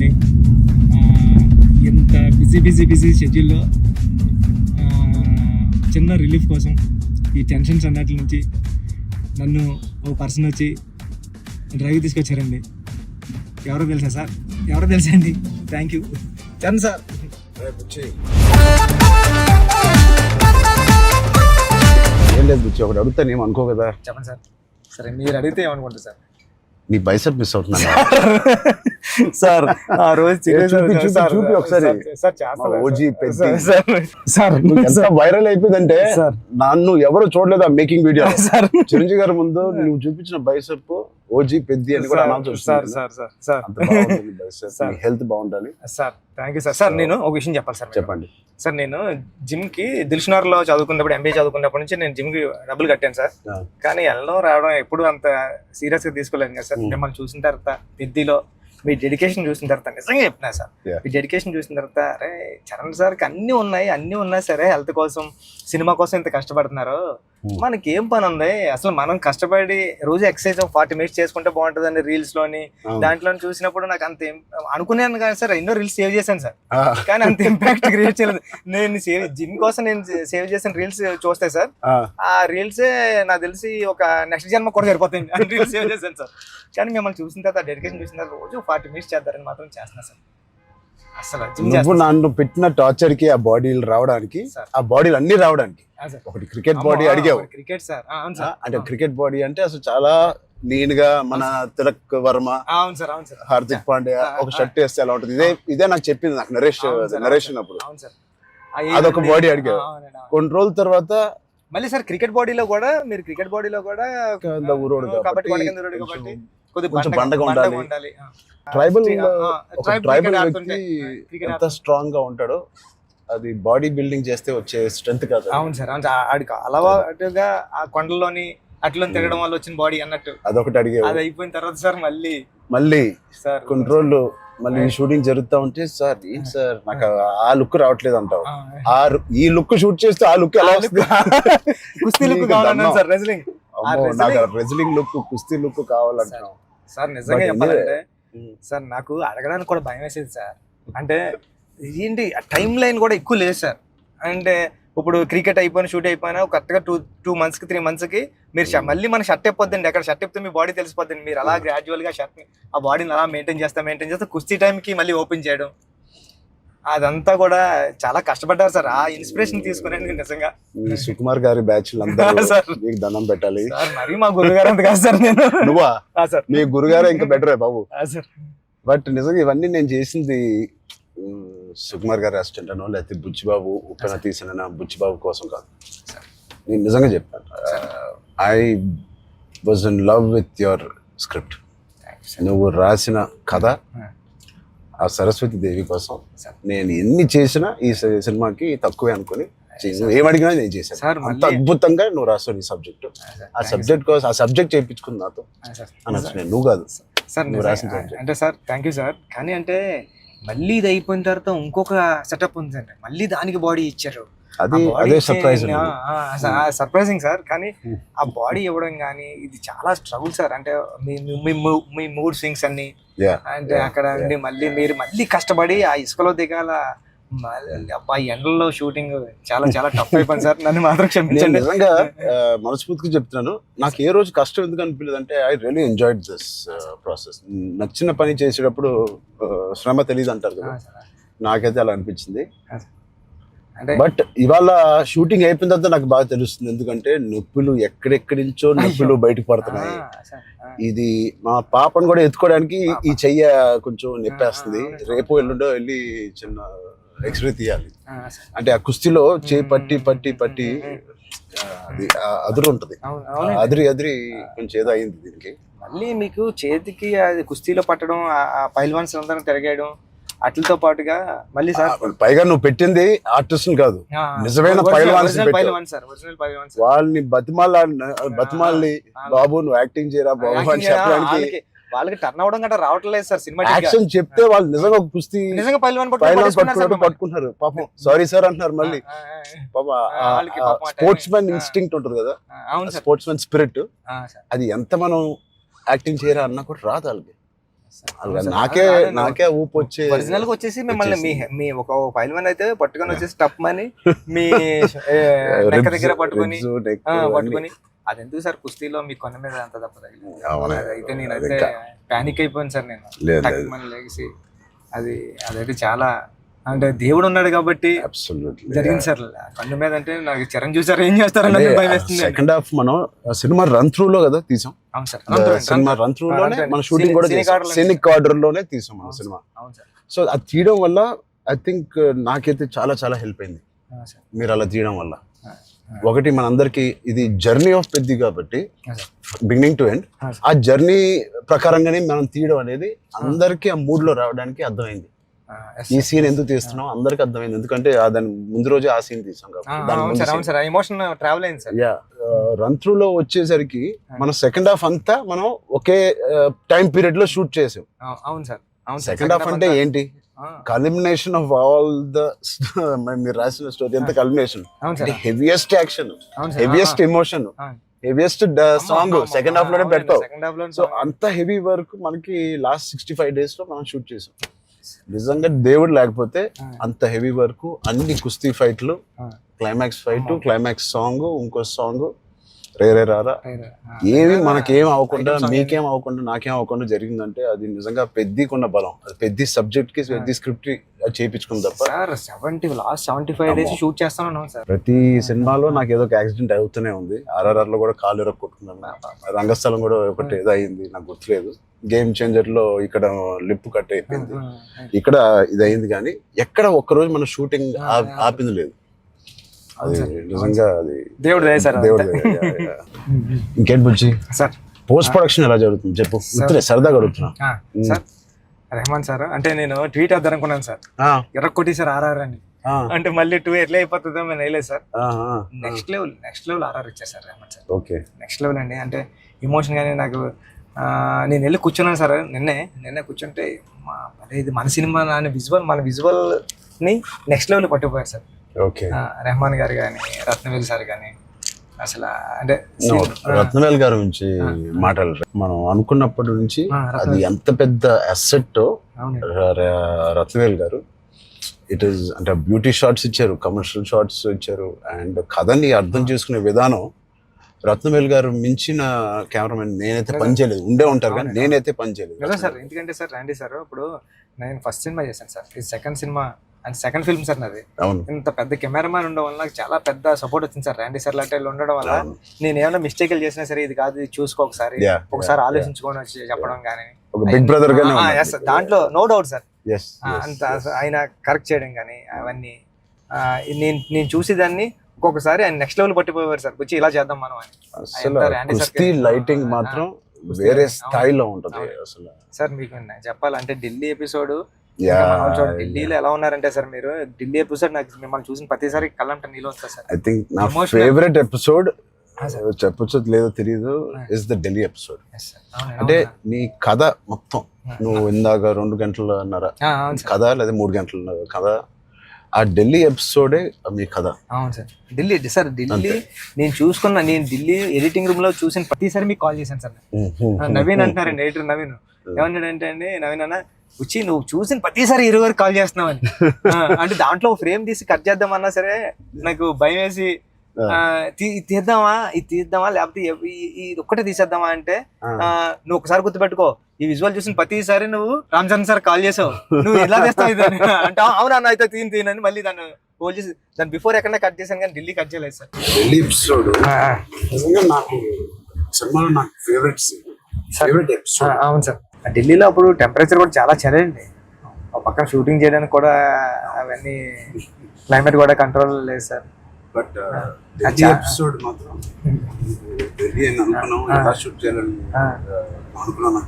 అండి. ఎంత బిజీ షెడ్యూల్లో చిన్న రిలీఫ్ కోసం ఈ టెన్షన్స్ అన్నట్ల నుంచి నన్ను ఓ పర్సన్ వచ్చి డ్రైవ్ తీసుకొచ్చారండి. ఎవరో తెలుసా సార్? ఎవరో తెలుసా అండి? Thank you Charan sir. ఏం లేదు బుచ్చి, ఒకటి అడుగుతాను ఏం అనుకో కదా. చెప్పండి సార్. సరే మీరు అడిగితే ఏమనుకుంటారు సార్? నీ బైసెప్ మిస్ అవుతున్నా సార్. ఆ రోజు చూపి ఒకసారి. ఓజీ వైరల్ అయిపోయిందంటే నన్ను ఎవరు చూడలేదు ఆ మేకింగ్ వీడియో. చిరంజీవి గారి ముందు నువ్వు చూపించిన బైసెప్ ఓజీ పెద్ది అని కూడా అనౌన్స్ చేస్తుంది. హెల్త్ బాగుండాలి sir. Thank you sir. Sir నేను ఒక విషయం చెప్పాలి సార్. చెప్పండి సార్. నేను జిమ్ కి దిల్షునార్లో చదువుకున్నప్పుడు, ఎంబీఏ చదువుకున్నప్పటి నుంచి నేను జిమ్ కి డబ్బులు కట్టాను సార్. కానీ వెళ్ళడం రావడం ఎప్పుడు అంత సీరియస్ గా తీసుకోలేదు కదా సార్. మిమ్మల్ని చూసిన తర్వాత పెద్దిలో మీ డెడికేషన్ చూసిన తర్వాత నిజంగా చెప్తున్నా సార్, మీ డెడికేషన్ చూసిన తర్వాత అరే చరణ్ సార్కి అన్నీ ఉన్నాయి సరే, హెల్త్ కోసం సినిమా కోసం ఇంత కష్టపడుతున్నారు, మనకి ఏం పని ఉంది అసలు? మనం కష్టపడి రోజు ఎక్సర్సైజ్ 40 minutes చేసుకుంటే బాగుంటుందండి రీల్స్ లోని దాంట్లో చూసినప్పుడు నాకు అంత అనుకున్నాను కానీ సార్, ఎన్నో రీల్స్ సేవ్ చేశాను సార్, కానీ అంత ఇంపాక్ట్ క్రియేట్ చేయలేదు. నేను జిమ్ కోసం నేను సేవ్ చేసిన రీల్స్ చూస్తే సార్, ఆ రీల్సే నాకు తెలిసి ఒక నెక్స్ట్ జన్మ కూడా సరిపోతుంది రీల్స్ సేవ్ చేశాను సార్. కానీ మిమ్మల్ని చూసిన తర్వాత డెడికేషన్ చూసిన తర్వాత రోజు 40 minutes చేద్దారని మాత్రం చేస్తున్నా సార్. అసలు నువ్వు నన్ను పెట్టిన టార్చర్ కి ఆ బాడీలు రావడానికి, ఆ బాడీలు అన్ని రావడానికి ఒకటి క్రికెట్ బాడీ అడిగావు. క్రికెట్ సార్ అంటే క్రికెట్ బాడీ అంటే అసలు చాలా లీన్ గా మన తిలక్ వర్మ, హార్దిక్ పాండ్యా ఒక షర్ట్ వేస్తే ఎలా ఉంటుంది, ఇదే నాకు చెప్పింది నాకు నరేషన్ అప్పుడు. అదొక బాడీ అడిగావు. కొన్ని రోజుల తర్వాత మళ్ళీ సార్ క్రికెట్ బాడీలో కూడా మీరు కొంచెం బండగా ఉండాలి. ట్రైబల్ వ్యక్తి ఎంత స్ట్రాంగ్ గా ఉంటాడో అది బాడీ బిల్డింగ్ చేస్తే వచ్చే స్ట్రెంత్ కాదు. అవును సార్. ఆడికి అలవాటుగా ఆ కొండలోని అట్లా తిరగడం వల్ల వచ్చిన బాడీ అన్నట్టు అదొకటి అడిగే. అది అయిపోయిన తర్వాత సార్ మళ్ళీ సార్ కొన్ని రోజులు మళ్ళీ షూటింగ్ జరుగుతా ఉంటే సార్ ఏంటి సార్ నాకు ఆ లుక్ రావట్లేదు అంటావు. ఈ లుక్ షూట్ చేస్తే ఆ లుక్ ఎలా వస్తుంది? కుస్తీ లుక్ కావాలన్నాను సార్. నాకు రెజ్లింగ్ లుక్, కుస్తీ లుక్ కావాలంటున్నావు సార్. నిజంగా చెప్పాలంటే సార్ నాకు అడగడానికి కూడా భయం వేసేది సార్. అంటే ఏంటి టైం లైన్ కూడా ఎక్కువ లేదు సార్. అంటే ఇప్పుడు క్రికెట్ అయిపోయినా షూట్ అయిపోయినా కరెక్ట్గా 2 months కి 3 months కి మీరు మళ్ళీ మన షర్ట్ అయిపోద్దండి. అక్కడ షర్ట్ అయిపోతే మీ బాడీ తెలిసిపోద్దండి. మీరు అలా గ్రాడ్యువల్ గా షర్ట్ ఆ బాడీని అలా మెయింటైన్ చేస్తే కుస్తీ టైంకి మళ్ళీ ఓపెన్ చేయడం అదంతా కూడా చాలా కష్టపడ్డారు సార్. ఆ ఇన్స్పిరేషన్ తీసుకునేందుకు నిజంగా సుకుమార్ గారి బ్యాచ్ మీకు దండం పెట్టాలి. మరి మా గురుగారు అంత కాదు సార్. నేను నువ్వా సార్? మీ గురుగారు ఇంకా బెటరే బాబు. బట్ నిజంగా ఇవన్నీ నేను చేసింది సుకుమార్ గారి అసిస్టెంట్ అనో లేకపోతే బుచ్చిబాబు ఉప్పెన తీసిన బుచ్చిబాబు కోసం కాదు. నేను నిజంగా చెప్పాను, I was in love with your script. నువ్వు రాసిన కథ ఆ సరస్వతి దేవి కోసం నేను ఎన్ని చేసినా ఈ సినిమాకి తక్కువే అనుకుని ఏమడిగినా నేను చేశాను. అంత అద్భుతంగా నువ్వు రాస్తావు నీ సబ్జెక్ట్. ఆ సబ్జెక్ట్ కోసం ఆ సబ్జెక్ట్ చేయించుకుని నాతో అనొచ్చు. నువ్వు కాదు సార్ నువ్వు రాసిన సబ్జెక్ట్ అంటే సార్. Thank you sir. కానీ అంటే మళ్ళీ ఇది అయిపోయిన తర్వాత ఇంకొక సెటప్ ఉంది అండి. మళ్ళీ దానికి బాడీ ఇచ్చారు. అదే సర్ప్రైజింగ్ సార్. కానీ ఆ బాడీ ఇవ్వడం కానీ ఇది చాలా స్ట్రగుల్ సార్. అంటే మీ మూడ్ స్వింగ్స్ అన్ని అంటే అక్కడ మళ్ళీ మీరు మళ్ళీ కష్టపడి ఆ ఇసుకలో దిగాల, అబ్బాయి ఎండల్లో షూటింగ్ చాలా చాలా టఫ్ అయిపోయింది సార్. నన్ను మాత్రం క్షమించండి. నిజంగా మనస్ఫూర్తిగా చెప్తున్నాను, నాకు ఏ రోజు కష్టం ఎందుకు అనిపించలేదు అంటే I really enjoyed this process. నచ్చిన పని చేసేటప్పుడు శ్రమ తెలియదు అంటారు కదా, నాకైతే అలా అనిపించింది. బట్ ఇవాళ షూటింగ్ అయిపోయిన తర్వాత నాకు బాగా తెలుస్తుంది, ఎందుకంటే నొప్పులు ఎక్కడెక్కడి నుంచో నొప్పులు బయటకు పడుతున్నాయి. ఇది మా పాపను కూడా ఎత్తుకోవడానికి ఈ చెయ్య కొంచెం నొప్పేస్తుంది. రేపు ఎల్లుండో వెళ్ళి చిన్న ఎక్స్రే తీయాలి. అంటే ఆ కుస్తీలో చేయి పట్టి అది అదురు ఉంటది, అదిరి కొంచెం ఏదో అయింది దీనికి. మళ్ళీ మీకు చేతికి అది కుస్తీలో పట్టడం, ఆ పైల్వాన్స్ అందరం తిరగేయడం అట్లతో పాటుగా మళ్ళీ సార్ పైగా నువ్వు పెట్టింది ఆర్టిస్ట్ కాదు, నిజమైన పైల్వాన్స్. వాళ్ళని బతిమాలి బాబు నువ్వు యాక్టింగ్ చేయరా బాబు అని చెప్పడానికి వాళ్ళకి టర్న్ అవడం గట్రా రావట్లేదు సార్. సినిమా యాక్షన్ చెప్తే వాళ్ళు నిజంగా కుస్తీ నిజంగా పైల్వాన్ పట్టుకుంటారు. పాపం సారీ సార్ అంటున్నారు. మళ్ళీ స్పోర్ట్స్ మ్యాన్ ఇన్స్టింక్ట్ ఉంటుంది కదా, స్పోర్ట్స్ మ్యాన్ స్పిరిట్, అది ఎంత మనం యాక్టింగ్ చేయరా అన్నా కూడా రాదు వాళ్ళకి. నాకే ఊపు వచ్చే ఒరిజినల్ గా వచ్చేసి మిమ్మల్ని మీ ఒక ఫైల్ మన్ అయితే పట్టుకొని వచ్చేసి టప్ మని మీ నెక్క దగ్గర పట్టుకొని అది ఎందుకు సార్ కుస్తీలో మీ కొన్న మీద అంత తప్ప అయితే నేనైతే పానిక్ అయిపోయాను సార్ నేను లేచి అదైతే చాలా అంటే దేవుడు ఉన్నాడు కాబట్టి జరిగింది సార్ కన్ను మీద అంటే నాకు చిరంజీవి సార్ ఏం చేస్తారని భయం వేస్తుంది. సెకండ్ హాఫ్ మనం సినిమా రన్ త్రూ లో కదా తీసాం. అవును సార్, సినిమా రన్ త్రూ లోనే మన షూటింగ్ కూడా సీనిక్ ఆర్డర్ లోనే తీసాం మన సినిమా. సో అది తీయడం వల్ల ఐ థింక్ నాకైతే చాలా చాలా హెల్ప్ అయింది మీరు అలా తీయడం వల్ల. ఒకటి మనందరికి ఇది జర్నీ ఆఫ్ పెద్ది కాబట్టి బిగినింగ్ టు ఎండ్ ఆ జర్నీ ప్రకారంగానే మనం తీయడం అనేది అందరికి ఆ మూడ్ లో రావడానికి అర్థమైంది. ఈ సీన్ ఎందుకు తీస్తున్నాం అందరికి అర్థమైంది, ఎందుకంటే దాని ముందు రోజే ఆ సీన్ తీసాం కాబట్టి. రన్ త్రూ లో వచ్చేసరికి మన సెకండ్ హాఫ్ అంతా మనం ఒకే టైం పీరియడ్ లో షూట్ చేసాం. సెకండ్ హాఫ్ అంటే ఏంటి, కల్మినేషన్ ఆఫ్ ఆల్ ద మీరు రాసిన స్టోరీ అంతా culmination, heaviest action, heaviest emotion, heaviest song second half లోనే పెడతాం. సో అంత హెవీ వర్క్ మనకి లాస్ట్ 65 days లో మనం షూట్ చేసాం. నిజంగా దేవుడు లేకపోతే అంత హెవీ వర్క్, అన్ని కుస్తీ ఫైట్లు, క్లైమాక్స్ ఫైట్, క్లైమాక్స్ సాంగ్, ఇంకో సాంగ్ రే రే రారా ఏమి మనకేం అవ్వకుండా మీకేం అవ్వకుండా నాకేం అవ్వకుండా జరిగిందంటే అది నిజంగా పెద్దకున్న బలం. అది పెద్ద సబ్జెక్ట్ కి పెద్ద స్క్రిప్ట్ చేయించుకుంది తప్ప. లాస్ట్ 75 days షూట్ చేస్తాను సార్. ప్రతి సినిమాలో నాకు ఏదో ఒక యాక్సిడెంట్ అవుతూనే ఉంది. RRR లో కూడా కాలు ఎరక్కొట్టుకున్నాను, రంగస్థలం కూడా ఒకటి ఏదో అయింది నాకు గుర్తులేదు. గేమ్ చేంజర్ లో ఇక్కడ లిప్ కట్ అయిపోయింది, ఇక్కడ ఇది అయింది. కానీ ఎక్కడ ఒక్కరోజు మన షూటింగ్ ఆపింది లేదు. అది నిజంగా అది దేవుడు. ఇంకేంటి బుజ్జి సార్ పోస్ట్ ప్రొడక్షన్ ఎలా జరుగుతుంది చెప్పు, సరదాగా అడుగుతున్నా. సార్ రెహమాన్ సార్ అంటే నేను ట్వీట్ వద్దాం అనుకున్నాను సార్, ఎర్రకొట్టి సార్ RRR అని, అంటే మళ్ళీ 2 ఎట్లా అయిపోతుందో నేను వేయలేదు సార్. నెక్స్ట్ లెవెల్ RRR ఇచ్చారు sir Rahman sir. Okay, next level అండి. అంటే ఎమోషన్ కానీ నాకు నేను వెళ్ళి కూర్చున్నాను సార్. నిన్నే కూర్చుంటే ఇది మన సినిమా మన విజువల్ ని నెక్స్ట్ లెవెల్ పట్టుకుపోయారు సార్. ఓకే, రెహమాన్ గారు కానీ రత్నవేల్ సార్ కానీ అసలు అంటే రత్నవేల్ గారి నుంచి మాట్లాడారు. మనం అనుకున్నప్పటి నుంచి అది ఎంత పెద్ద అసెట్ రత్నవేల్ గారు. ఇట్ ఈస్ అంటే బ్యూటీ షాట్స్ ఇచ్చారు, కమర్షియల్ షాట్స్ ఇచ్చారు, అండ్ కథని అర్థం చేసుకునే విధానం రత్నవేల్ గారు మించిన కెమెరామెన్ నేనైతే పని చేయలేదు. ఉండే ఉంటారు కానీ నేనైతే పని చేయలేదు సార్. ఎందుకంటే సార్ రండి సార్, ఇప్పుడు నేను ఫస్ట్ సినిమా చేశాను సార్, ఇది second cinema and second film sir నాది. ఇంత పెద్ద కెమెరామ్యాన్ ఉండడం వల్ల నాకు చాలా పెద్ద సపోర్ట్ వచ్చింది సార్. ర్యాండీ సార్ లాంటి ఉండడం వల్ల నేను ఏమైనా మిస్టేక్లు చేసినా సరే ఇది కాదు, ఇది చూసుకో ఒకసారి ఆలోచించుకొని వచ్చి చెప్పడం కానీ బిగ్ బ్రదర్ దాంట్లో నో డౌట్ సార్. అంత ఆయన కరెక్ట్ చేయడం కానీ అవన్నీ నేను చూసి దాన్ని ఒక్కొక్కసారి ఆయన నెక్స్ట్ లెవెల్ పట్టిపోయారు సార్. వచ్చి ఇలా చేద్దాం మనం అని. లైటింగ్ మాత్రం వేరే స్థాయిలో ఉంటుంది అసలు. సార్ మీకు చెప్పాలంటే ఢిల్లీ ఎపిసోడ్ ఢిల్లీలో ఎలా ఉన్నారంటే సార్, మీరు ఢిల్లీ ఎపిసోడ్ నాకు మిమ్మల్ని చూసిన ప్రతిసారి కళ్ళంట నీళ్ళు వస్తుంది సార్. ఐ థింక్ నా ఫేవరెట్ ఎపిసోడ్ చెప్పొచ్చు లేదో తెలియదు ఇస్ ద ఢిల్లీ ఎపిసోడ్. అంటే నీ కథ మొత్తం నువ్వు ఇందాక 2 గంటలన్నర కథ లేదా 3 గంటల కథ, ఆ ఢిల్లీ ఎపిసోడే మీ కథ. అవును సార్. ఢిల్లీ నేను ఢిల్లీ ఎడిటింగ్ రూమ్ లో చూసిన ప్రతిసారి మీకు కాల్ చేశాను సార్. నవీన్ అంటున్నారండి, ఎడిటర్ నవీన్ ఏమన్నాడంటే అండి, నవీన్ అన్న వచ్చి నువ్వు చూసిన ప్రతిసారి 20 వరకు కాల్ చేస్తున్నావు అని. అంటే దాంట్లో ఫ్రేమ్ తీసి కట్ చేద్దామన్నా సరే నాకు భయం వేసి ఇది తీద్దామా లేకపోతే ఇది ఒక్కటే తీసేద్దామా అంటే నువ్వు ఒకసారి గుర్తుపెట్టుకో, ఈ విజువల్ చూసిన ప్రతిసారి నువ్వు రామ్ చరణ్ సార్ కాల్ చేసావు, నువ్వు ఎలా చేస్తావు ఇది అంటే అవునా అయితే తీనని మళ్ళీ దాన్ని హోల్డ్ చేసి దాని బిఫోర్ ఎక్కడ కట్ చేశాను కానీ ఢిల్లీ కట్ చేయలేదు సార్. ఢిల్లీ ఎపిసోడ్ నాకు సినిమాలో నాకు ఫేవరెట్ ఎపిసోడ్. అవును సార్. ఢిల్లీలో అప్పుడు టెంపరేచర్ కూడా చాలా చలండి, పక్కన షూటింగ్ చేయడానికి కూడా అవన్నీ క్లైమేట్ కూడా కంట్రోల్ లేదు సార్. బట్ ఎపిసోడ్ మాత్రం ఢిల్లీ అని అనుకున్నాం, ఎలా షూట్ చేయాలని అనుకున్నాను.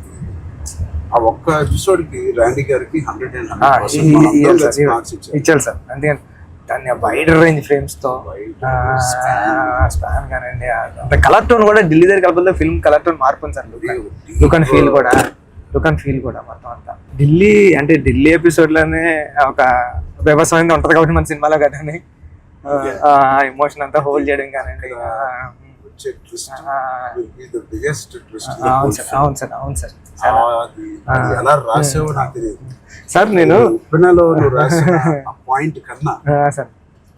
ఆ ఒక్క ఎపిసోడ్ కి ర్యాండీ గారికి 100% ఇచ్చారు సార్. అందుకని దాన్ని వైడ్ రేంజ్ ఫ్రేమ్స్ తో స్పాన్ కానివ్వండి, అంత కలర్ టోన్ కూడా ఢిల్లీ దగ్గర కలపలతో ఫిల్మ్ కలర్ టోన్ మార్పుంది సార్. లుక్ అండ్ ఫీల్ కూడా మొత్తం అంతా ఢిల్లీ ఎపిసోడ్ లోనే ఒక వ్యవసాయం ఉంటది కాబట్టి మన సినిమాలో కదా ఎమోషన్ అంతా హోల్డ్ చేయడం కానివ్వండి. వచ్చే ట్విస్ట్ ఆ, will be the biggest twist in the అవును whole సార్ film. అవును సార్ అవును సార్ అది ఎలా రాసావో నాకు తెలియదు. సార్ నేను ఉప్పెనలో నువ్వు రాసిన ఆ పాయింట్ కన్నా సార్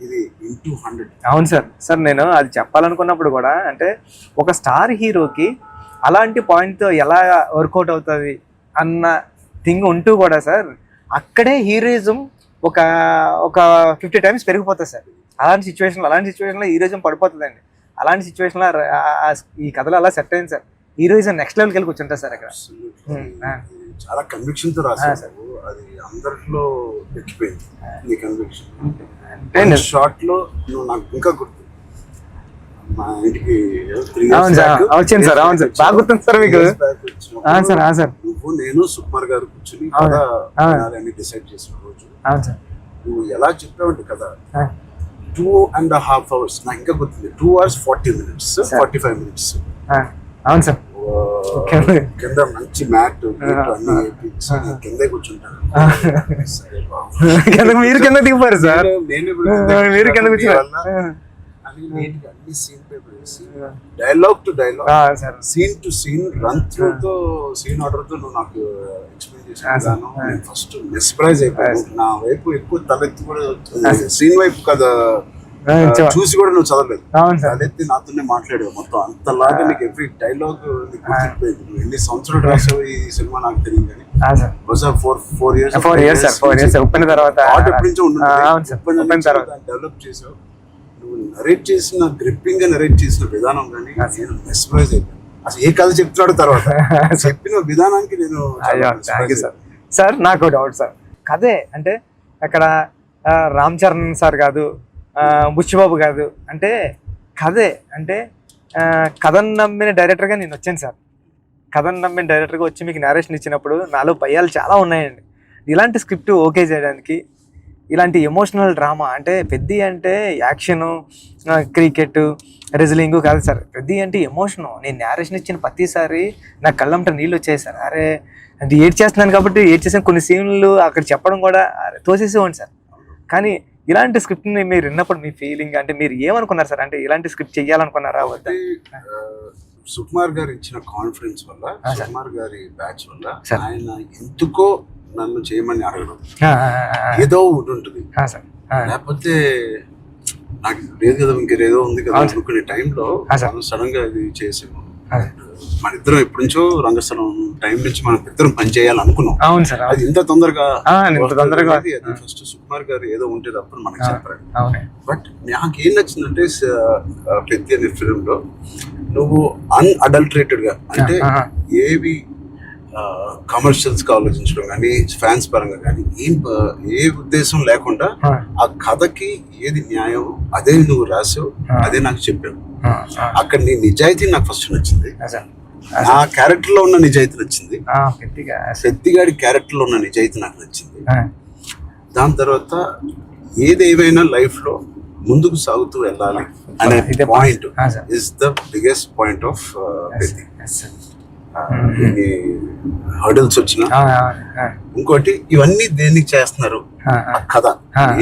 ఇది ఇంటూ 100. అవును సార్ సార్ నేను అది చెప్పాలనుకున్నప్పుడు కూడా అంటే ఒక స్టార్ హీరోకి అలాంటి పాయింట్తో ఎలా వర్కౌట్ అవుతుంది అన్న థింగ్ ఉంటూ కూడా సార్ అక్కడే హీరోయిజం ఒక ఒక 50 times పెరిగిపోతుంది సార్. అలాంటి సిచ్యువేషన్లో హీరోయిజం పడిపోతుందండి. అలాంటి సిచ్యువేషన్లో ఈ కథలో అలా సెట్ అయింది సార్. హీరోయిజం నెక్స్ట్ లెవెల్కి వెళ్ళి కూర్చుంటారు సార్ అక్కడ. చాలా కన్విక్షన్ తో రాసావు. అది అందరిలో ఎక్కిపోయింది నీ కన్విక్షన్. షార్ట్ లో నువ్వు నాకు ఇంకా గుర్తు, మా ఇంటికి 3 years అవును సార్ back వచ్చింది సార్. అవును సార్ బాగా గుర్తుంది సార్ మీకు. సార్ నువ్వు నేను సుకుమార్ గారు కూర్చుని కథ వినాలని డిసైడ్ చేసిన రోజు అవును సార్ నువ్వు ఎలా చెప్పావంటే కదా 2.5 hours నాకు ఇంకా గుర్తుంది. 2 hours 40 minutes 45 minutes. అవును సార్ కింద మంచి మ్యాట్ అన్ని వేయించి కిందే కూర్చుంటాను. మీరు కింద దిగిపోయారు సార్. మీరు కింద అన్ని సీన్ పేపర్ వేసి dialogue to dialogue scene to scene run through తో సీన్ ఆర్డర్ తో నువ్వు నాకు ఎక్స్ప్లెయిన్ చేసాను. నేను ఫస్ట్ మెస్ప్రైజ్ అయిపోయాను. నా వైపు ఎక్కువ తలెత్తి కూడా సీన్ వైపు కదా చూసి కూడా నువ్వు చదవలేదు. తలెత్తి నాతోనే మాట్లాడావు మొత్తం. అంతలాగా నీకు ఎవ్రీ డైలాగ్ గుర్తిపోయింది. నువ్వు ఎన్ని సంవత్సరాలు రాసావు ఈ సినిమా నాకు తెలియదు కానీ four years ఉప్పిన తర్వాత ఎప్పటి నుంచో డెవలప్ చేసావు. నువ్వు నరేట్ చేసిన గ్రిప్పింగ్ గా నరేట్ చేసిన విధానం కానీ నేను మెస్ప్రైజ్ అయిపోయాను. అసలు ఏ కథ చెప్తున్నాడు తర్వాత చెప్పిన విధానానికి నేను సార్. నాకు డౌట్ సార్, కథే అంటే అక్కడ రామ్ చరణ్ సార్ కాదు, బుచ్చిబాబు కాదు, అంటే కథే అంటే కథను నమ్మిన డైరెక్టర్గా నేను వచ్చాను సార్. కథను నమ్మిన డైరెక్టర్గా వచ్చి మీకు నేరేషన్ ఇచ్చినప్పుడు నాలో భయాలు చాలా ఉన్నాయండి. ఇలాంటి స్క్రిప్ట్ ఓకే చేయడానికి, ఇలాంటి ఎమోషనల్ డ్రామా అంటే పెద్ది అంటే యాక్షను, క్రికెట్, రెజ్లింగ్ కాదు సార్. పెద్ది అంటే ఎమోషను. నేను నేరేషన్ ఇచ్చిన ప్రతిసారి నా కళ్ళంట నీళ్ళు వచ్చాయి సార్. అరే అంటే ఏడ్ చేస్తున్నాను కాబట్టి ఏడ్ చేసిన కొన్ని సీన్లు అక్కడ చెప్పడం కూడా తోసేసేవాడి సార్. కానీ ఇలాంటి స్క్రిప్ట్ని మీరు విన్నప్పుడు మీ ఫీలింగ్ అంటే మీరు ఏమనుకున్నారు సార్? అంటే ఇలాంటి స్క్రిప్ట్ చెయ్యాలనుకున్నారా వద్దా? సుకుమార్ గారు ఇచ్చిన కాన్ఫిడెన్స్ వల్ల, సుకుమార్ గారి బ్యాచ్ వల్ల ఆయన ఎందుకో నన్ను చేయమని అడగడం ఏదో ఉంటుంది. లేకపోతే నాకు లేదు కదా ఇంకేదో ఉంది కదా అనుకునే టైంలో సడన్ గా ఇది చేసాము. మన ఇద్దరం ఎప్పటి నుంచో రంగస్థలం టైం నుంచి మనం ఇద్దరం పని చేయాలనుకున్నాం. అవును సార్. అది ఇంత తొందరగా ఫస్ట్ సుకుమార్ గారు ఏదో ఉంటే తప్పని మనకి చెప్పారు. బట్ నాకు ఏం నచ్చిందంటే పెద్ద అనే ఫిల్మ్ లో నువ్వు అన్అడల్టరేటెడ్ గా అంటే ఏవి కమర్షియల్స్ గా ఆలోచించడం కానీ ఫ్యాన్స్ పరంగా కానీ ఏ ఉద్దేశం లేకుండా ఆ కథకి ఏది న్యాయం అదే నువ్వు రాసావు, అదే నాకు చెప్పావు. అక్కడ నీ నిజాయితీ నాకు ఫస్ట్ నచ్చింది. నా క్యారెక్టర్ లో ఉన్న నిజాయితీ నచ్చింది. పెద్దిగాడి క్యారెక్టర్ లో ఉన్న నిజాయితీ నాకు నచ్చింది. దాని తర్వాత ఏదేమైనా లైఫ్ లో ముందుకు సాగుతూ వెళ్ళాలి అనే point is the biggest point of Peddi. Hurdles వచ్చిన ఇంకోటి ఇవన్నీ దేనికి చేస్తున్నారు, ఆ కథ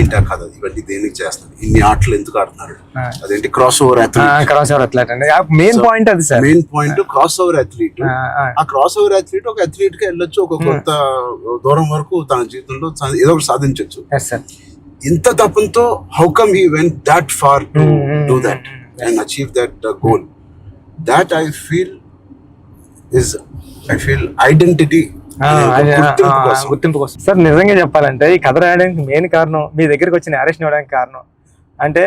ఏంటి, ఆ కథ ఇవన్నీ దేనికి చేస్తున్నారు, ఇన్ని ఆటలు ఎందుకు ఆడుతున్నారు, అదేంటి crossover athlete. Main point అది sir. Main point crossover athlete. ఆ క్రాస్ ఓవర్ అథ్లీట్ ఒక అథ్లీట్ గా వెళ్ళొచ్చు, ఒక కొంత దూరం వరకు తన జీవితంలో ఏదో ఒకటి సాధించవచ్చు. ఇంత తపంతో how come he went that far to do that and achieve that goal. That I feel identity, గుర్తింపు కోసం. సార్ నిజంగా చెప్పాలంటే ఈ కథ రాయడానికి మెయిన్ కారణం, మీ దగ్గరికి వచ్చి నేరేషన్ ఇవ్వడానికి కారణం అంటే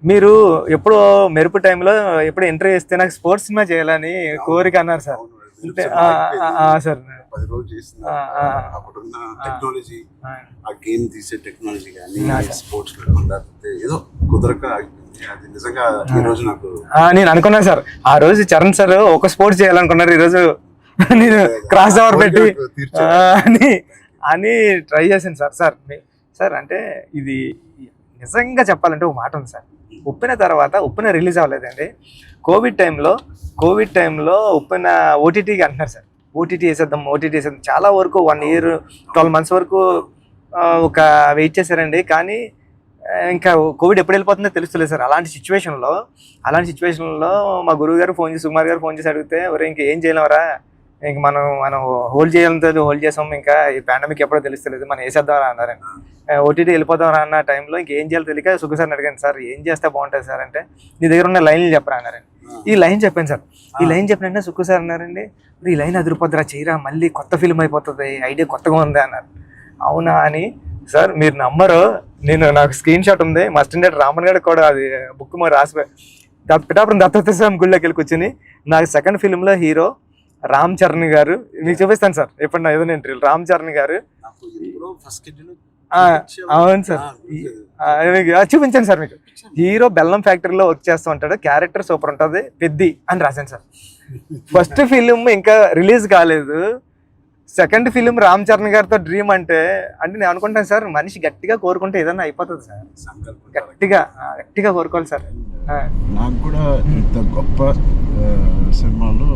మీరు ఎప్పుడో మెరుపు టైంలో ఎప్పుడు ఎంట్రీ చేస్తే నాకు స్పోర్ట్స్ సినిమా చేయాలని కోరిక అన్నారు సార్. అంటే సార్ 10 రోజులు చేసిన అప్పుడున్న టెక్నాలజీ, ఆ గేమ్ తీసే టెక్నాలజీ కానీ స్పోర్ట్స్ లేకపోతే ఏదో కుదరక అది నిజంగా ఈ రోజు నాకు నేను అనుకున్నాను సార్. ఆ రోజు చరణ్ సార్ ఒక స్పోర్ట్స్ చేయాలనుకున్నారు, ఈ రోజు నేను క్రాస్ ఓవర్ పెట్టి అని ట్రై చేశాను సార్. సార్ అంటే ఇది నిజంగా చెప్పాలంటే ఒక మాట ఉంది సార్. ఉప్పిన తర్వాత ఉప్పిన రిలీజ్ అవ్వలేదండి. కోవిడ్ టైంలో ఉప్పిన ఓటీటీకి అంటున్నారు సార్. ఓటీటీ వేసేద్దాం. చాలా వరకు 1 year 12 months వరకు ఒక వెయిట్ చేశారండి. కానీ ఇంకా కోవిడ్ ఎప్పుడు వెళ్ళిపోతుందో తెలుస్తలేదు సార్. అలాంటి సిచ్యువేషన్లో మా గురువు గారు ఫోన్ చేసి, సుకుమార్ గారు ఫోన్ చేసి అడిగితే, ఒరే ఇంక ఏం చేయలేమరా, ఇంక మనం హోల్డ్ చేసాం, ఇంకా ఈ పాండమిక్ ఎప్పుడో తెలుస్తలేదు, మనం వేసేద్దాం అన్నారండి. ఓటీటీ వెళ్ళిపోదాం అన్న టైంలో ఇంకేం చేయాలో తెలియక సుఖ సార్ని అడిగాను, సార్ ఏం చేస్తే బాగుంటుంది సార్ అంటే, నీ దగ్గర ఉన్న లైన్లు చెప్పరా అన్నారండి. ఈ లైన్ చెప్పాను సార్. ఈ లైన్ చెప్పినంటే సుఖ సార్ అన్నారండి, ఈ లైన్ అదిరిపోద్దురా, చేయరా, మళ్ళీ కొత్త ఫిల్మ్ అయిపోతుంది, ఐడియా కొత్తగా ఉంది అన్నారు. అవునా అని సార్ మీరు నమ్మరు, నాకు స్క్రీన్ షాట్ ఉంది, మా స్టాండర్డ్ రామన్ గారికి కూడా అది బుక్ మరి రాసిపోయి పిఠాపురం దత్తత స్వామి గుళ్ళోకి వెళ్ళి కూర్చొని, నాకు సెకండ్ ఫిల్మ్లో హీరో రామ్ చరణ్ గారు, మీకు చూపిస్తాను సార్ ఎప్పుడన్నా ఏదైనా ఇంటర్వ్యూ, రామ్ చరణ్ గారు. అవును సార్, చూపించాను సార్ మీకు. హీరో బెల్లం ఫ్యాక్టరీలో వర్క్ చేస్తూ ఉంటాడు, క్యారెక్టర్ సూపర్ ఉంటుంది, పెద్ది అని రాశాను సార్. ఫస్ట్ ఫిలిం ఇంకా రిలీజ్ కాలేదు, సెకండ్ ఫిలిం రామ్ చరణ్ గారితో డ్రీమ్ అంటే నేను అనుకుంటాను సార్, మనిషి గట్టిగా కోరుకుంటే ఏదన్నా అయిపోతుంది సార్, గట్టిగా కోరుకోవాలి సార్. నాకు కూడా ఇంత గొప్ప సినిమాలో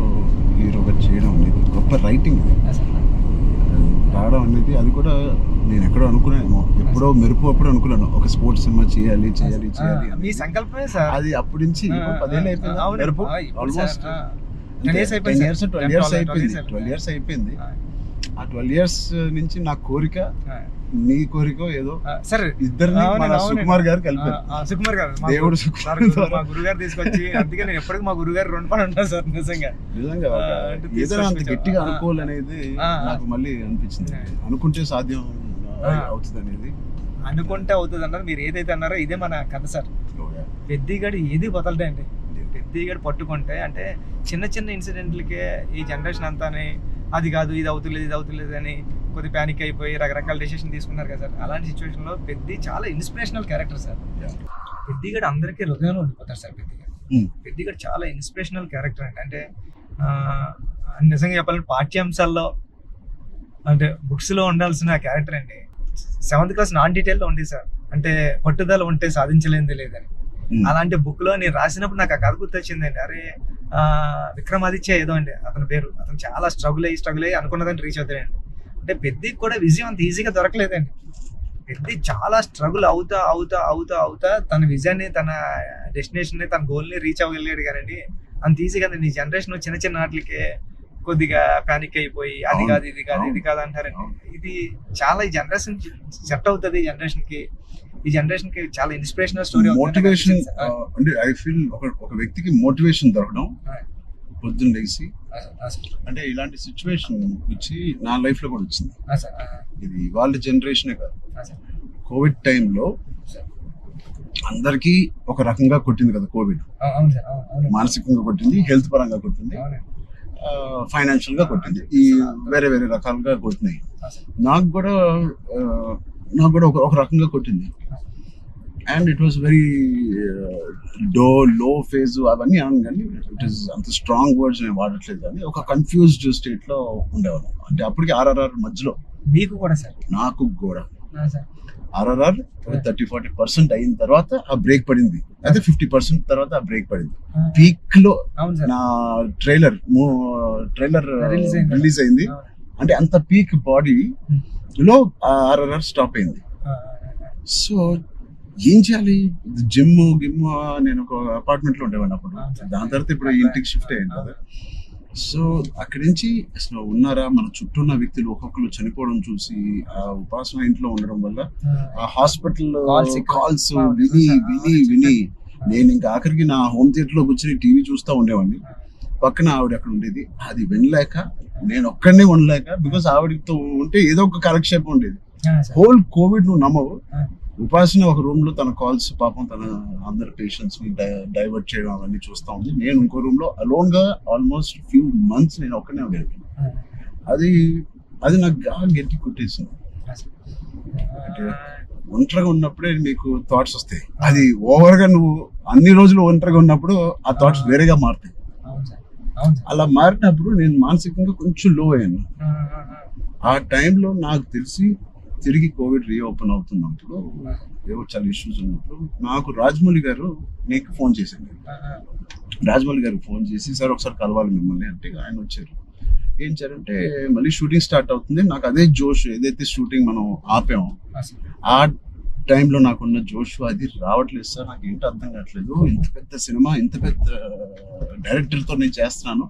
హీరోగా చేయడం అనేది, గొప్ప రైటింగ్ రావడం అనేది, అది కూడా నేను ఎక్కడో అనుకున్నాను, ఎప్పుడో మెరుపు అప్పుడు అనుకున్నాను ఒక స్పోర్ట్స్ సినిమా చేయాలి మీ సంకల్పమే సార్ అది. అప్పటి నుంచి 10 ఏళ్ళు అయిపోయింది మెరుపు, ఆల్మోస్ట్ 12 years అయిపోయింది. ఆ 12 years నుంచి నా కోరిక, నీ కోరిక ఏదో సరే ఇద్దరిని సుకుమార్ గారు కలిపారు. సుకుమార్ గారు దేవుడు మా గురుగారు తీసుకొచ్చి, అందుకే నేను ఎప్పటికీ మా గురుగారు 2 పని ఉంటాను సార్. నిజంగా ఏదైనా అంత గట్టిగా అనుకోవాలనేది నాకు మళ్ళీ అనిపించింది. అనుకుంటే సాధ్యం అవుతుంది అనేది, అనుకుంటే అవుతుంది అన్నారు. మీరు ఏదైతే అన్నారో ఇదే మన కథ సార్. పెద్దిగాడు ఏది వదలడే అండి, పెద్దిగాడు పట్టుకుంటే అంటే చిన్న చిన్న ఇన్సిడెంట్లకే ఈ జనరేషన్ అంతానే అది కాదు, ఇది అవుతులేదు అని కొద్ది ప్యానిక్ అయిపోయి రకరకాల డెసిషన్ తీసుకున్నారు కదా సార్. అలాంటి సిచ్యువేషన్లో పెద్ది చాలా ఇన్స్పిరేషనల్ క్యారెక్టర్ సార్. పెద్దిగాడు అందరికీ హృదయంలో ఉండిపోతారు సార్. పెద్దిగాడు చాలా ఇన్స్పిరేషనల్ క్యారెక్టర్ అండి. అంటే నిజంగా చెప్పాలంటే పాఠ్యాంశాల్లో అంటే బుక్స్లో ఉండాల్సిన క్యారెక్టర్ అండి. 7th class నాన్ డీటెయిల్లో ఉంది సార్. అంటే పట్టుదల ఉంటే సాధించలేనిది లేదని. అలాంటి బుక్ లో నేను రాసినప్పుడు నాకు ఆ కథ గుర్తొచ్చిందండి. అరే విక్రమాదిత్య ఏదో అండి అతని పేరు. అతను చాలా స్ట్రగుల్ అయ్యి అనుకున్నదాన్ని రీచ్ అవుతాడండి. అంటే పెద్దికి కూడా విజయం అంత ఈజీగా దొరకలేదండి. పెద్ది చాలా స్ట్రగుల్ అవుతా తన విజయాన్ని, తన డెస్టినేషన్ ని, తన గోల్ ని రీచ్ అవ్వగలిగాడు కానీ అంత ఈజీగా ఈ జనరేషన్ చిన్న చిన్న వాటికే కొద్దిగా ప్యానిక్ అయిపోయి అది కాదు ఇది కాదు అంటారండి. ఇది చాలా ఈ జనరేషన్ సెట్ అవుతుంది. ఈ జనరేషన్ కి చాలా ఇన్స్పిరేషనల్ స్టోరీ. మోటివేషన్ అంటే ఐ ఫీల్ ఒక వ్యక్తికి మోటివేషన్ దొరకడం పొద్దున్న లేచి, అంటే ఇలాంటి సిచ్యువేషన్ వచ్చి నా లైఫ్ లో కూడా వచ్చింది. ఇది వాళ్ళ జనరేషనే కాదు, కోవిడ్ టైంలో అందరికీ ఒక రకంగా కొట్టింది కదా కోవిడ్. మానసికంగా కొట్టింది, హెల్త్ పరంగా కొట్టింది, ఫైనాన్షియల్ గా కొట్టింది, ఈ వేరే వేరే రకాలుగా కొట్టినాయి. నాకు కూడా ఒక రకంగా కొట్టింది. And it was very low phase అవన్నీ అన్నాను, కానీ ఇట్ ఈస్ అంత స్ట్రాంగ్ వర్డ్స్ నేను వాడట్లేదు, కానీ ఒక కన్ఫ్యూజ్డ్ స్టేట్ లో ఉండేవాళ్ళం. అంటే అప్పటికి RRR మధ్యలో మీకు కూడా సార్, నాకు కూడా RRR 30-40% అయిన తర్వాత ఆ బ్రేక్ పడింది, అయితే 50% తర్వాత ఆ బ్రేక్ పడింది. పీక్ లో నా ట్రైలర్ రిలీజ్ అయింది. అంటే అంత పీక్ బాడీ లో RRR స్టాప్ అయింది. సో ఏం చేయాలి, జిమ్ నేను ఒక అపార్ట్మెంట్ లో ఉండేవాడిని అప్పుడు. దాని తర్వాత ఇప్పుడు ఇంటికి షిఫ్ట్ అయ్యాను కదా. సో అక్కడి నుంచి అసలు ఉన్నారా, మన చుట్టూ ఉన్న వ్యక్తులు ఒక్కొక్కరు చనిపోవడం చూసి ఆ ఉపాసన ఇంట్లో ఉండడం వల్ల ఆ హాస్పిటల్ కాల్స్ విని నేను ఇంకా ఆఖరికి నా హోమ్ థియేటర్ లో కూర్చొని టీవీ చూస్తూ ఉండేవాడిని. పక్కన ఆవిడ అక్కడ ఉండేది, అది వినలేక నేను ఒక్కడనే ఉండలేక, బికాస్ ఆవిడతో ఉంటే ఏదో ఒక కాలక్షేపం ఉండేది. హోల్ కోవిడ్ నువ్వు నమ్మవు, ఉపాసన ఒక రూమ్ లో తన కాల్స్ పాపం తన అందరు పేషెంట్స్ ని డైవర్ట్ చేయడం అవన్నీ చూస్తా ఉంది. నేను ఇంకో రూమ్ లో అలోన్ గా ఆల్మోస్ట్ ఫ్యూ మంత్స్ నేను ఒక్కనే ఉండేది. అది నాకు గట్టి కొట్టేసింది. అంటే ఒంటరిగా ఉన్నప్పుడే మీకు థాట్స్ వస్తాయి, అది ఓవర్ గా నువ్వు అన్ని రోజులు ఒంటరిగా ఉన్నప్పుడు ఆ థాట్స్ వేరేగా మారుతాయి. అలా మారినప్పుడు నేను మానసికంగా కొంచెం లో అయ్యాను. ఆ టైంలో నాకు తెలిసి తిరిగి కోవిడ్ రీఓపెన్ అవుతున్నప్పుడు, ఏవో చాలా ఇష్యూస్ ఉన్నప్పుడు నాకు రాజమౌళి గారు నీకు ఫోన్ చేశాను. రాజమౌళి గారికి ఫోన్ చేసి, సార్ ఒకసారి కలవాలి మిమ్మల్ని అంటే ఆయన వచ్చారు. ఏం చేయాలంటే మళ్ళీ షూటింగ్ స్టార్ట్ అవుతుంది, నాకు అదే జోష్, ఏదైతే షూటింగ్ మనం ఆపామో టైంలో నాకున్న జోష్ అది రావట్లేదు సార్. నాకు ఏంటో అర్థం కావట్లేదు. ఇంత పెద్ద సినిమా, ఇంత పెద్ద డైరెక్టర్తో నేను చేస్తున్నాను,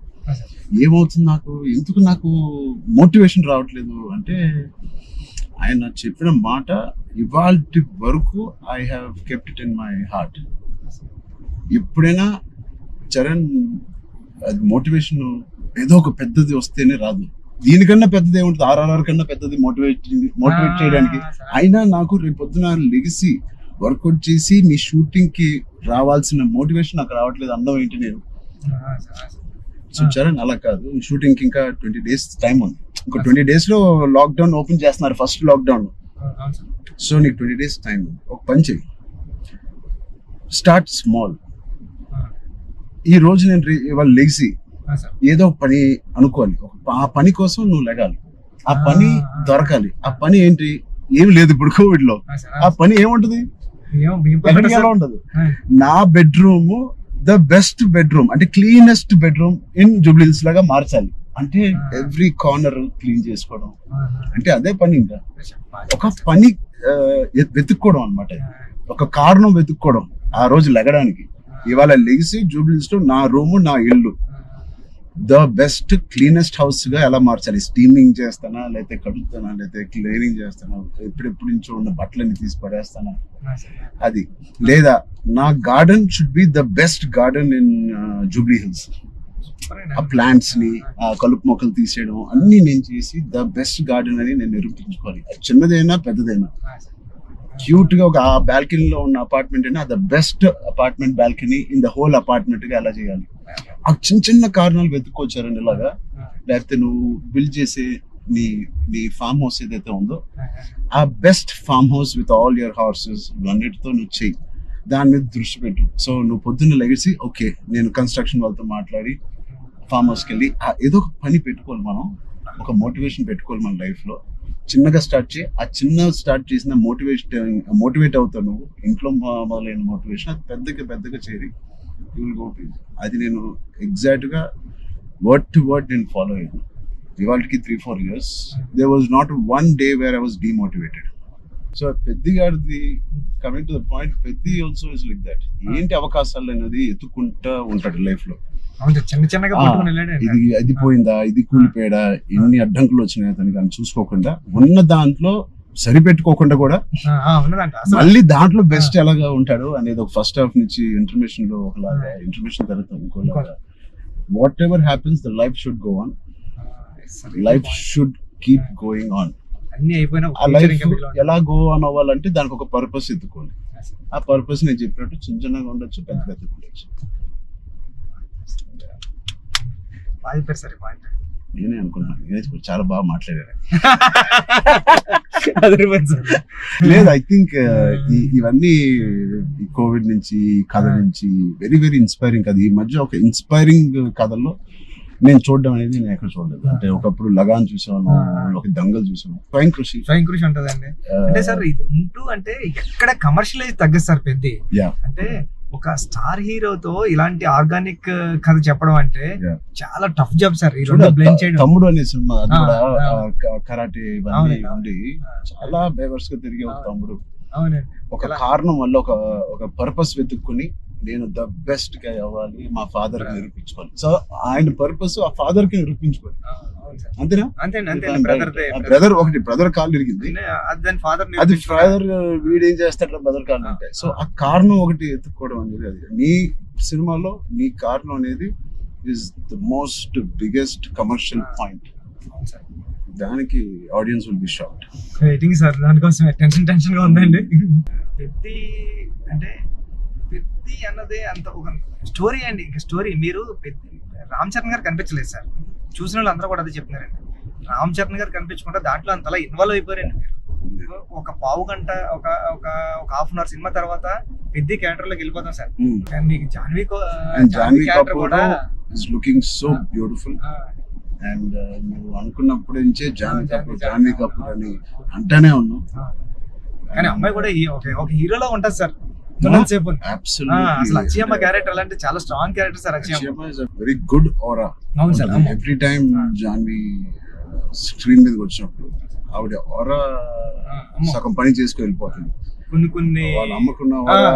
ఏమవుతుంది నాకు, ఎందుకు నాకు మోటివేషన్ రావట్లేదు అంటే, ఆయన చెప్పిన మాట ఇవాల్టి వరకు I have kept it in my heart. ఎప్పుడైనా చరణ్, అది మోటివేషన్ ఏదో ఒక పెద్దది వస్తేనే రాదు. దీనికన్నా పెద్దది ఏముంటుంది, ఆర్ఆర్ఆర్ కన్నా పెద్దది మోటివేట్ చేయడానికి. అయినా నాకు రేపు పొద్దున లెగిసి వర్కౌట్ చేసి మీ షూటింగ్ కి రావాల్సిన మోటివేషన్ నాకు రావట్లేదు. అందం ఏంటి నేను. సో చరణ్ అలా కాదు, షూటింగ్ కి ఇంకా 20 days టైం ఉంది. ఇంకో 20 days లో లాక్డౌన్ ఓపెన్ చేస్తున్నారు, ఫస్ట్ లాక్డౌన్. సో నీకు 20 days టైం ఉంది. ఒక పని చెయ్యి, స్టార్ట్ స్మాల్. ఈ రోజు నేను ఇవాళ లెగిసి ఏదో పని అనుకోవాలి, ఆ పని కోసం నువ్వు లెగాలి, ఆ పని దొరకాలి. ఆ పని ఏంటి, ఏమి లేదు ఇప్పుడు కోవిడ్ లో. ఆ పని ఏముంటది, ఎలా ఉండదు. నా బెడ్రూమ్ ద బెస్ట్ బెడ్రూమ్, అంటే క్లీనెస్ట్ బెడ్రూమ్ ఇన్ జూబ్లీహిల్స్ లాగా మార్చాలి. అంటే ఎవ్రీ కార్నర్ క్లీన్ చేసుకోవడం అంటే అదే పని. ఇంకా ఒక పని వెతుక్కోవడం అనమాట, ఒక కారణం వెతుక్కోవడం ఆ రోజు లెగడానికి. ఇవాళ లెగిసి జూబ్లీహిల్స్ లో నా రూము, నా ఇల్లు ద బెస్ట్ క్లీనెస్ట్ హౌస్ గా ఎలా మార్చాలి. స్టీమింగ్ చేస్తానా, లేకపోతే కడుగుతానా, లేకపోతే క్లీనింగ్ చేస్తానా, ఎప్పుడెప్పుడు నుంచో ఉన్న బట్టలని తీసి పడేస్తానా, అది. లేదా నా garden should be the best garden in Jubilee hills. ఆ ప్లాంట్స్ ని, ఆ కలుపు మొక్కలు తీసేయడం అన్ని నేను చేసి ద బెస్ట్ గార్డెన్ అని నేను నిరూపించుకోవాలి. అది చిన్నదైనా పెద్దదైనా. క్యూట్ గా ఒక ఆ బాల్కనీలో ఉన్న అపార్ట్మెంట్ అయినా the best apartment balcony in the whole apartment గా ఎలా చేయాలి. ఆ చిన్న చిన్న కారణాలు వెతుక్కొచ్చారండి ఇలాగా. లేకపోతే నువ్వు బిల్డ్ చేసే నీ ఫామ్ హౌస్ ఏదైతే ఉందో, ఆ best farm house with all your horses అన్నిటితో నువ్వు చెయ్యి, దాని మీద దృష్టి పెట్టు. సో నువ్వు పొద్దున్న లెగిసి ఓకే నేను కన్స్ట్రక్షన్ వాళ్ళతో మాట్లాడి ఫామ్ హౌస్కి వెళ్ళి ఏదో ఒక పని పెట్టుకోవాలి. మనం ఒక మోటివేషన్ పెట్టుకోవాలి మన లైఫ్ లో. చిన్నగా స్టార్ట్ చేయి. ఆ చిన్న స్టార్ట్ చేసిన మోటివేట్ అవుతావు నువ్వు. ఇంట్లో మొదలైన మోటివేషన్ అది పెద్దగా చేరి యూ విల్ గో టు. అది నేను ఎగ్జాక్ట్ గా వర్డ్ టు వర్డ్ నేను ఫాలో అయ్యాను. ఇవాళకి 3-4 years there was not one day where I was demotivated. So Peddi గారిది coming to the point, Peddi also is like that. ఏంటి అవకాశాలు అనేది ఎత్తుకుంటా ఉంటాడు లైఫ్ లో. ఇది అది పోయిందా, ఇది కూలిపోయాడా, ఎన్ని అడ్డంకులు వచ్చినాయి అతనికి అని చూసుకోకుండా, ఉన్న దాంట్లో సరిపెట్టుకోకుండా కూడా మళ్ళీ దాంట్లో బెస్ట్ ఎలాగా ఉంటాడు అనేది ఒక ఫస్ట్ హాఫ్ నుంచి ఇంటర్మిషన్ లో ఒకలాగా, ఇంటర్మిషన్ తర్వాత ఇంకోలాగా. Whatever happens the life should go on, life should keep going on. ఆ లైఫ్ ఎలా గో ఆన్ అవ్వాలంటే దానికి ఒక పర్పస్ ఎత్తుకోండి. ఆ పర్పస్ నేను చెప్పినట్టు చిన్నగా ఉండొచ్చు, పెద్ద ఉండొచ్చు. నేనే అనుకున్నాను చాలా బాగా మాట్లాడారు. లేదు, ఐ థింక్ ఇవన్నీ కోవిడ్ నుంచి, కథ నుంచి వెరీ వెరీ ఇన్స్పైరింగ్ కథ. ఈ మధ్య ఒక ఇన్స్పైరింగ్ కథల్లో నేను చూడడం అనేది నేను ఎక్కడ చూడలేదు. అంటే ఒకప్పుడు లగాన్ చూసాను, ఒక దంగల్ చూసాను, స్వయం కృషి ఉంటదండి. అంటే సార్ ఇది ఉంటూ అంటే ఎక్కడ కమర్షియలైజ్ తగ్గదు సార్ పెద్ద. అంటే ఒక స్టార్ హీరోతో ఇలాంటి ఆర్గానిక్ కథ చెప్పడం అంటే చాలా టఫ్ జాబ్ సార్. ఈ రెండు బ్లెండ్ చేయడం. తమ్ముడు అనే సినిమా అది కూడా కరాటే ఇవన్నీ ఉండి చాలా బేవర్స్ గా తిరిగే ఒక తమ్ముడు ఒక కారణం వల్ల ఒక పర్పస్ వెతుక్కుని నేను ద బెస్ట్ గా అవ్వాలి, మా ఫాదర్ కి నిరూపించుకోవాలి. సో ఆయన పర్పస్ ఆ ఫాదర్ కి నిరూపించుకోవాలి. అంతేనా? బ్రదర్ ఒకటి బ్రదర్ కాళ్ళు ఇరిగింది, అది ఫాదర్ వీడేం చేస్తాడు బ్రదర్ కాళ్ళు అంటే. సో ఆ కారణం ఒకటి ఎత్తుక్కోవడం అనేది, అది నీ సినిమాలో నీ కారణం అనేది is the most biggest commercial point. దానికి audience will be shocked. Waiting sir, దానికోసం టెన్షన్ గా ఉందండి. పెద్ది అంటే పెద్ది అన్నదే అంత ఒక స్టోరీ అండి. ఇంకా స్టోరీ మీరు రామ్ చరణ్ గారు కనిపించలేదు సార్. చూసిన వాళ్ళు అందరూ కూడా అదే చెప్తున్నారండి. రామ్ చరణ్ గారు కనిపించకుండా దాంట్లో అంతలా ఇన్వాల్వ్ అయిపోయారండి మీరు. ఒక పావు గంట ఒక హాఫ్ అన్ అవర్ సినిమా తర్వాత పెద్ద క్యారెక్టర్ లోకి వెళ్ళిపోతాం సార్. మీకు జాన్వీ క్యారెక్టర్ కూడా is looking so beautiful. And నువ్వు అనుకున్నప్పుడు నుంచే జాన్వీ కపూర్ అని అంటానే ఉన్నావు. కానీ అమ్మాయి కూడా ఒక హీరోలా ఉంటది సార్. అక్షయమ్మ క్యారెక్టర్ అంటే చాలా strong character sir. Akshayamma is very good aura. అవును sir. Every time Janhvi screen మీదకి వచ్చినప్పుడు ఆవిడ ఆరా సగం పని చేసుకుని వెళ్ళిపోతుంది. కొన్ని వాళ్ళు అమ్ముకున్న వాళ్ళ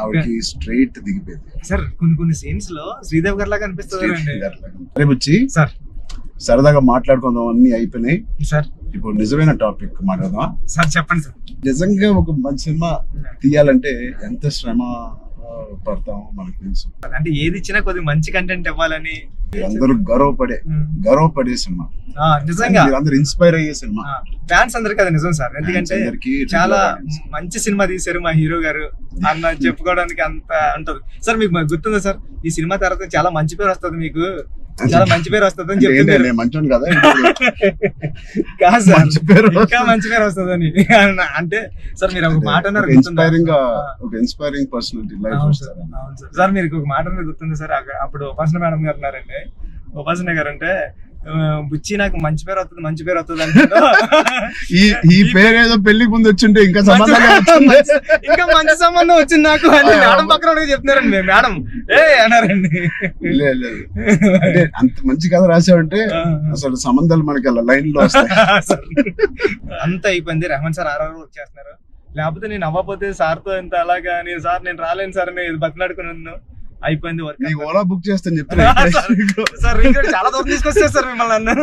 ఆవిడకి స్ట్రైట్ దిగిపోయింది. సార్ కొన్ని సీన్స్ లో శ్రీదేవి గారి లాగా అనిపిస్తుంది రేపు వచ్చి సార్. సరదాగా మాట్లాడుకుందాం, అన్ని అయిపోయినాయి. సార్ ఇప్పుడు నిజమైన టాపిక్ మాట్లాడదాం. సార్ చెప్పండి సార్. నిజంగా ఒక మంచి సినిమా తీయాలంటే ఎంత శ్రమ పడతాం మనకు తెలుసు. అంటే ఏది ఇచ్చినా కొద్దిగా మంచి కంటెంట్ ఇవ్వాలని అందరూ గర్వపడే సినిమా, నిజంగా అందరూ ఇన్స్పైర్ అయ్యే సినిమా. ఫ్యాన్స్ అందరికి అది నిజం సార్. ఎందుకంటే చాలా మంచి సినిమా తీశారు మా హీరో గారు అన్న చెప్పుకోవడానికి అంత ఉంటది సార్. మీకు గుర్తుందా సార్, ఈ సినిమా తర్వాత చాలా మంచి పేరు వస్తుంది, మీకు చాలా మంచి పేరు వస్తుంది అని చెప్తున్నారు. మంచి కదా కాదు సార్, ఇంకా మంచి పేరు వస్తుంది అని. అంటే సార్ మీరు ఒక మాట అన్నారు, ఇన్స్పైరింగ్ పర్సనాలిటీ లైఫ్. అవును సార్, మీరు ఒక మాట అన్నారు గుర్తుంది సార్. అప్పుడు ఉపాసన మేడం గారు ఉన్నారండి. ఉపాసన గారు అంటే బుచ్చి నాకు మంచి పేరు వస్తుంది అంటే ఈ పేరు ఏదో పెళ్లికి ముందు వచ్చింటే ఇంకా ఇంకా మంచి సంబంధం వచ్చింది నాకు అని మేడం పక్కన చెప్తున్నారండి. మేడం అన్నారండి. అంటే అంత మంచి కథ రాసావంటే అసలు సంబంధాలు మనకి అలా లైన్ లో వస్తాయి. అంత అయిపోయింది. రెహమాన్ సార్ ఆర్ఆర్ వర్క్ చేస్తున్నారు. లేకపోతే నేను అవ్వకపోతే సార్తో ఎంత అలాగా నేను రాలేను సార్ అని బతిలాడుకున్నాను. అయిపోయింది వర్క్. ఓలా బుక్ చేస్తాను చెప్తున్నా సార్. చాలా దూరం తీసుకొచ్చారు సార్ మిమ్మల్ని.